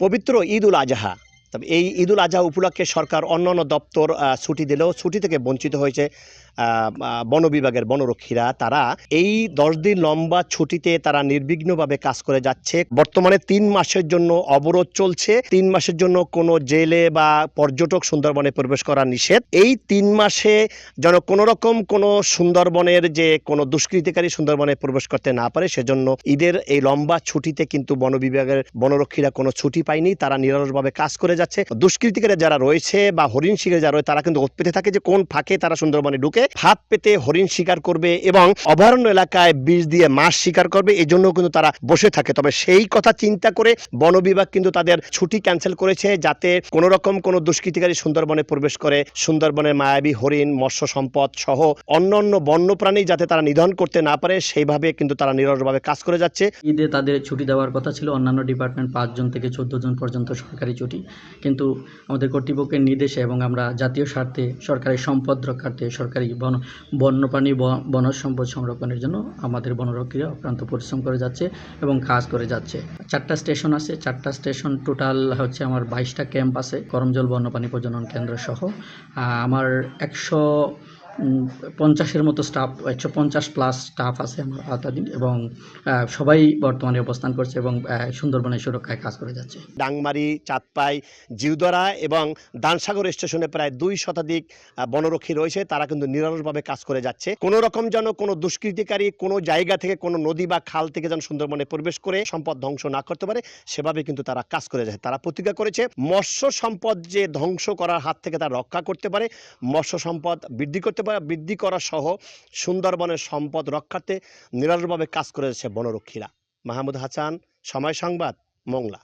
পবিত্র ঈদ-উল আজহা। তবে এই ঈদ-উল আজহা উপলক্ষে সরকার অন্যান্য দপ্তর ছুটি দিলেও ছুটি থেকে বঞ্চিত হয়েছে বন বিভাগের বনরক্ষীরা। তারা এই 10 দিন লম্বা ছুটিতে তারা নির্বিঘ্নভাবে কাজ করে যাচ্ছে। বর্তমানে 3 মাসের জন্য অবরোধ চলছে। 3 মাসের জন্য কোনো জেলে বা পর্যটক সুন্দরবনে প্রবেশ করা নিষেধ। এই 3 মাসে যেন কোনো রকম কোনো সুন্দরবনের যে কোনো দুষ্কৃতিকারী সুন্দরবনে প্রবেশ করতে না পারে, সেজন্য ঈদের এই লম্বা ছুটিতে কিন্তু বন বিভাগের বনরক্ষীরা কোনো ছুটি পায়নি। তারা নিরলসভাবে কাজ করে যাচ্ছে। দুষ্কৃতিকারী যারা রয়েছে বা হরিণ শিকারী যারা রয়েছে তারা কিন্তু ওত পেতে থাকে যে কোন ফাঁকে তারা সুন্দরবনে ঢুকে ফাঁদ পেতে হরিণ শিকার করবে এবং অভয়ারণ্য এলাকায় বিষ দিয়ে মাছ শিকার করবে, এই জন্য কিন্তু তারা বসে থাকে। তবে সেই কথা চিন্তা করে বন বিভাগ কিন্তু তাদের ছুটি ক্যান্সেল করেছে, যাতে কোনো রকম কোনো দুষ্কৃতিকারী সুন্দরবনে প্রবেশ করে সুন্দরবনের মায়াবী হরিণ, মৎস্য সম্পদ সহ অন্যান্য বন্যপ্রাণী যাতে তারা নিধন করতে না পারে, সেইভাবে কিন্তু তারা নিরলসভাবে কাজ করে যাচ্ছে। ঈদে তাদের ছুটি দেওয়ার কথা ছিল, অন্যান্য ডিপার্টমেন্ট 5 জন থেকে 14 জন পর্যন্ত সরকারি ছুটি, কিন্তু আমাদের কর্তৃপক্ষের নির্দেশে এবং আমরা জাতীয় স্বার্থে সরকারি সম্পদ রক্ষার্থে সরকারি বন্যপ্রাণী বনজ সম্পদ সংরক্ষণের জন্য আমাদের বনরক্ষীরা অক্লান্ত পরিশ্রম করে যাচ্ছে এবং কাজ করে যাচ্ছে। 4টা স্টেশন আছে, 4টা স্টেশন টোটাল হচ্ছে আমার 22টা ক্যাম্প আছে করমজল বন্যপ্রাণী প্রজনন কেন্দ্র সহ। আমার 150-এর মতো স্টাফ, 150+ স্টাফ আছে আমার আওতাধীন এবং সবাই বর্তমানে অবস্থান করছে এবং সুন্দরবনের সুরক্ষায় কাজ করে যাচ্ছে। ডাংমারি, চাঁদপাই, জিউদরা এবং দানসাগর স্টেশনে প্রায় 2 শতাধিক বনরক্ষী রয়েছে। তারা কিন্তু নিরলসভাবে কাজ করে যাচ্ছে। কোনো রকম যেন কোনো দুষ্কৃতিকারী কোনো জায়গা থেকে কোনো নদী বা খাল থেকে যেন সুন্দরবনে প্রবেশ করে সম্পদ ধ্বংস না করতে পারে, সেভাবে কিন্তু তারা কাজ করে যাচ্ছে। তারা প্রতিজ্ঞা করেছে মৎস্য সম্পদ যে ধ্বংস করার হাত থেকে তারা রক্ষা করতে পারে, মৎস্য সম্পদ বৃদ্ধি করা সহ সুন্দরবনের সম্পদ রক্ষার্থে নিরলসভাবে কাজ করে যাচ্ছে বনরক্ষীরা। মাহমুদ হাসান, সময় সংবাদ, মোংলা।